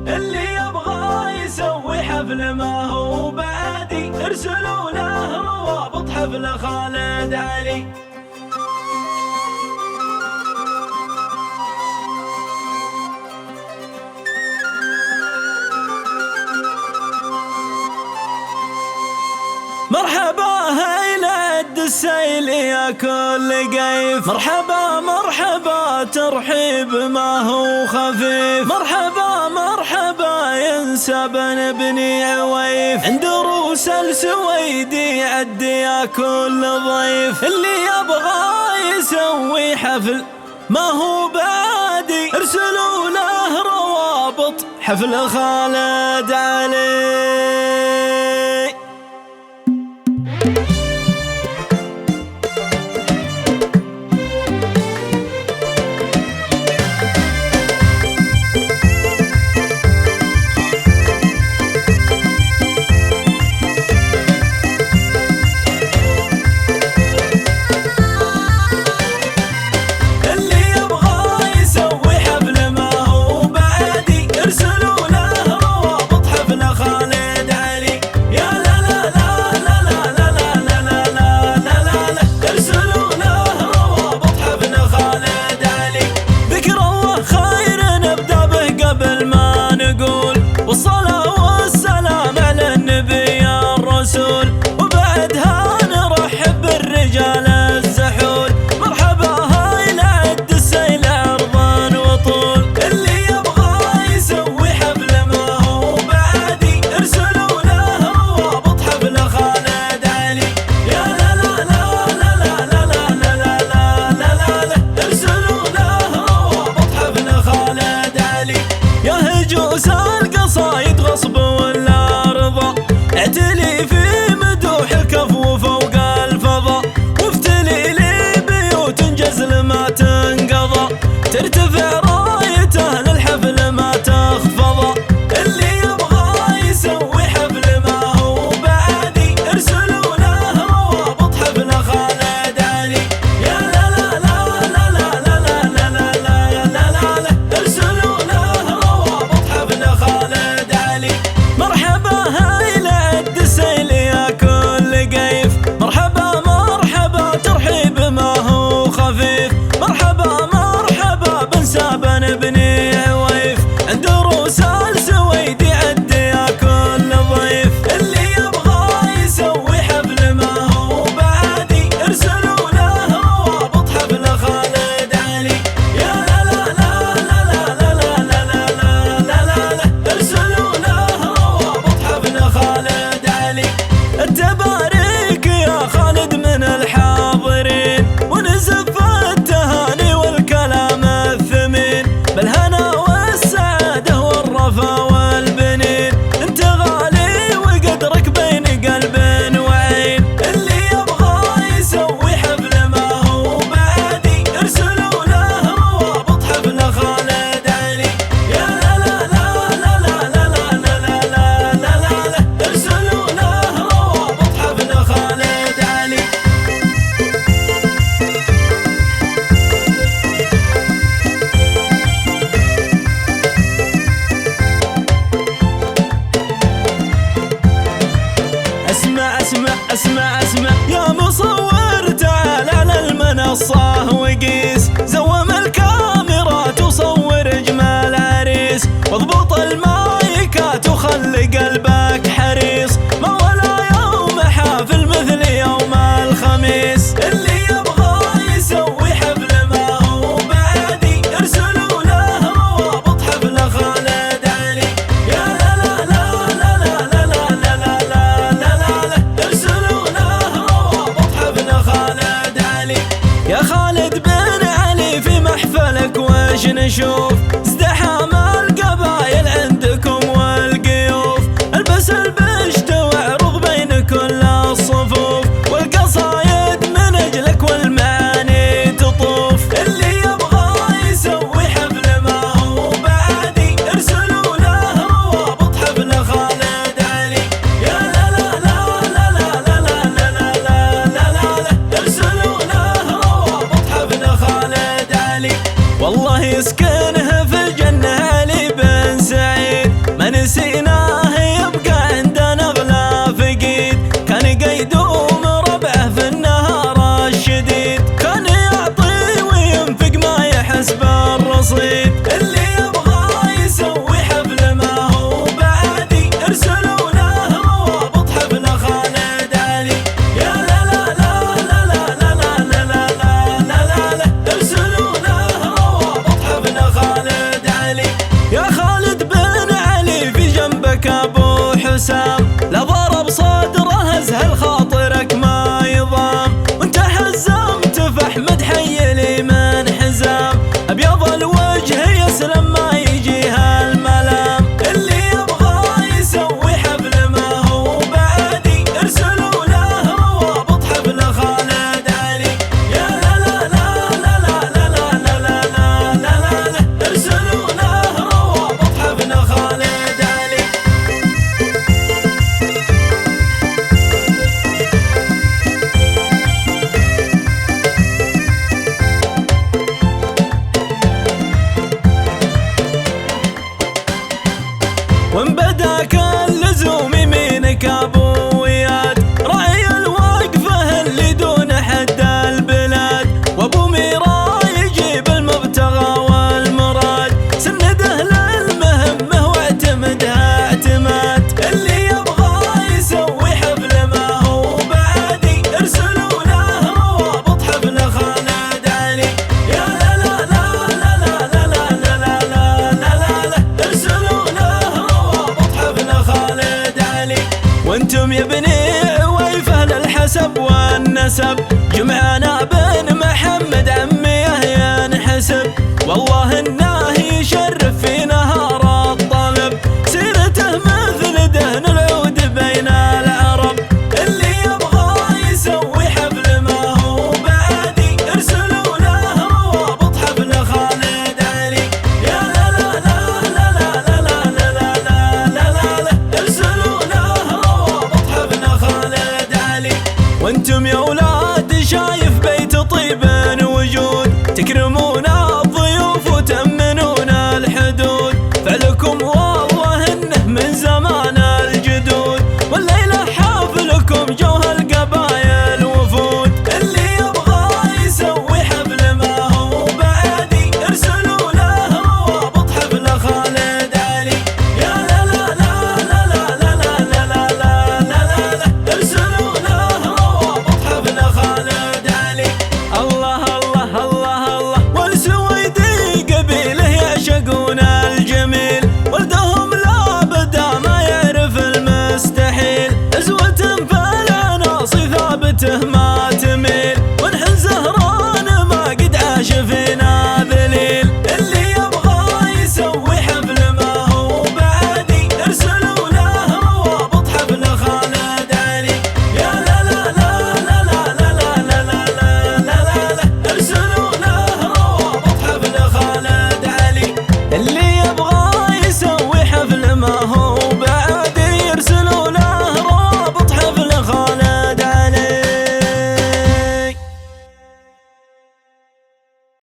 اللي يبغى يسوي حفل ما هو بعادي، ارسلوا له روابط حفل خالد علي. مرحبا هيلد السيل يا كل قيف، مرحبا مرحبا ترحيب ما هو خفيف، مرحبا مرحبا ينسى بن بني عويف، عند روس السويدي عدي يا كل ضيف. اللي يبغى يسوي حفل ما هو بعادي، ارسلوا له روابط حفل خالد علي. القصايد غصب ولا رضا، اعتلي في مدوح الكفو فوق الفضا، وافتلي لي بيوت جزل ما تنقضى، ترتفع رايته للحفل ما تخفض. اللي يبغى يسوي حفل ما هو بعادي، ارسلوا له روابط حفل خالد علي. يا لا لا لا لا لا لا لا لا لا لا لا لا، ارسلوا له روابط حفل خالد علي. مرحبا هيلد السيل يا كل قيف، مرحبا مرحبا ترحيب ما هو خفيف، مرحبا مرحبا بن بني عويف، عند روس السويدي عدي يا كل ضيف. اللي يبغى يسوي حفل ما هو بعادي، ارسلوا له روابط حفل خالد علي. يا لا لا لا لا لا لا لا لا لا لا لا، ارسلوا له روابط حفل خالد علي. التباريك يا خالد من الحاضرين، ونزف التهاني والكلام الثمين، بالهنا والسعادة والرفا والبنين، انت غالي وقدرك بين قلب وعين. اللي يبغى يسوي حفل ما هو بعادي، ارسلوا له روابط حفل خالد علي. يا لا لا لا لا لا لا لا لا لا لا لا، ارسلوا له روابط حفل خالد علي. اسمع اسمع اسمع اسمع يا مصور، تعال على المنصة وقيس، زوم الكاميرات وصور اجمال عريس، واضبط المايكات وخلي قلبك حريص، ما ولا يوم حافل مثل يوم الخميس. اللي يبغى يسوي حفل ما هو بعادي، ارسلوا له روابط حفل خالد علي. يا لا لا لا لا لا لا لا لا لا لا لا، ارسلوا له روابط حفل خالد علي. يا خالد بن علي في محفلك وش نشوف، ازدحام القبايل عندكم والقيوف، البس البشت واعرض بين كل الصفوف، والقصايد من اجلك والمعاني تطوف. اللي يبغى يسوي حفل ما هو بعادي، ارسلوا له روابط حفل خالد علي. يا لا لا لا لا لا لا لا لا لا لا، ارسلوا له روابط حفل خالد علي. والله يسكن نسيناه يبقى عندنا اغلى فقيد. كان يقيدوم ربعه في النهار الشديد، كان يعطي وينفق ما يحس بالرصيد. اللي يبغى يسوي حفل ما هو بعادي، ارسلوا له روابط حفل خالد علي. يا لا لا لا لا لا لا لا لا لا لا لا لا، ارسلوا له روابط حفل خالد علي. يا خالد بن علي في جنبك ابو حسام، لا ضرب صدره ازهل خاطرك ما يضام. وانت حزمت في احمد حي لي من حزام، ابيض الوجه يسلم ما يجيها الملام. اللي يبغى يسوي حفل ما هو بعادي، ارسلوا له روابط حفل خالد علي. يا لا لا لا لا لا لا لا لا لا لا لا لا، ارسلوا له روابط حفل خالد علي. وان بداك اللزوم يمينك ابو اياد، راعي الوقفه اللي دون حد البلاد. وابو ميرا يجيب المبتغى والمراد، سنده للمهمه واعتمدها اعتماد. اللي يبغى يسوي حفل ما هو بعادي، ارسلوا له روابط حفل خالد علي. يا لا لا لا لا لا لا لا لا لا لا لا، ارسلوا له روابط حفل خالد علي. وانتم يا بني عويفه للحسب والنسب، جمعنا بن محمد عميه ينحسب. والله انه يشرف في نهار الطلب، سيرته مثل دهن العود بين العرب. اللي يبغى يسوي حفل ما هو بعادي، ارسلوا له روابط حفل خالد علي. يا لا لا لا لا لا لا لا لا لا لا لا لا، ارسلوا له روابط حفل خالد علي. وانتم يا ولاد شايف بيت طيب وجود، تكرمون الضيوف وتأمنون الحدود. فعلكم والله انه من زمان الجدود، والليلة حافلكم جوه القبايل وفود. اللي يبغى يسوي حفل ما هو بعادي، ارسلوا له روابط حفل خالد علي. يا لا لا لا لا لا لا لا لا لا لا لا لا، ارسلوا له روابط حفل خالد علي. الله الله الله الله، والسويدي قبيله يعشقون الجميل، ولدهم لا بدا ما يعرف المستحيل. عزوة فالعناصي ثابته ما تميل، ونحن زهران ما قد عاش فينا ذليل. اللي يبغى يسوي حفل ما هو بعادي، ارسلوا له روابط حفل خالد علي. يا لا لا لا لا لا لا لا لا لا لا لا لا، ارسلوا له روابط حفل خالد علي. اللي يبغى يسوي حفل ما هو